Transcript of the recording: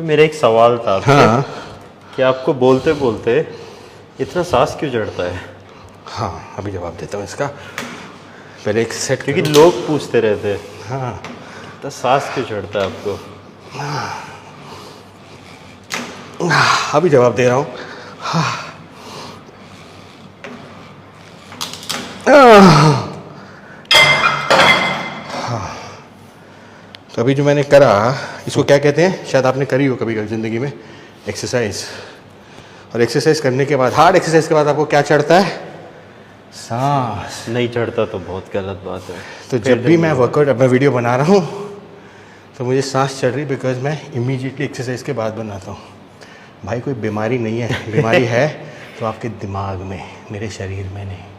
मेरा एक सवाल था आपसे हाँ कि आपको बोलते बोलते इतना सांस क्यों चढ़ता है? हाँ, अभी जवाब देता हूँ इसका। पहले एक सेट, क्योंकि लोग पूछते रहते हैं हाँ इतना सांस क्यों चढ़ता है आपको? अभी जवाब दे रहा हूँ। तो अभी जो मैंने करा, इसको क्या कहते हैं, शायद आपने करी हो कभी कभी ज़िंदगी में, एक्सरसाइज। और एक्सरसाइज करने के बाद, हार्ड एक्सरसाइज के बाद आपको क्या चढ़ता है? सांस। नहीं चढ़ता तो बहुत गलत बात है। तो जब भी मैं वर्कआउट, अब मैं वीडियो बना रहा हूँ तो मुझे सांस चढ़ रही, बिकॉज मैं इमीडिएटली एक्सरसाइज के बाद बनाता हूँ। भाई कोई बीमारी नहीं है, बीमारी है तो आपके दिमाग में, मेरे शरीर में नहीं।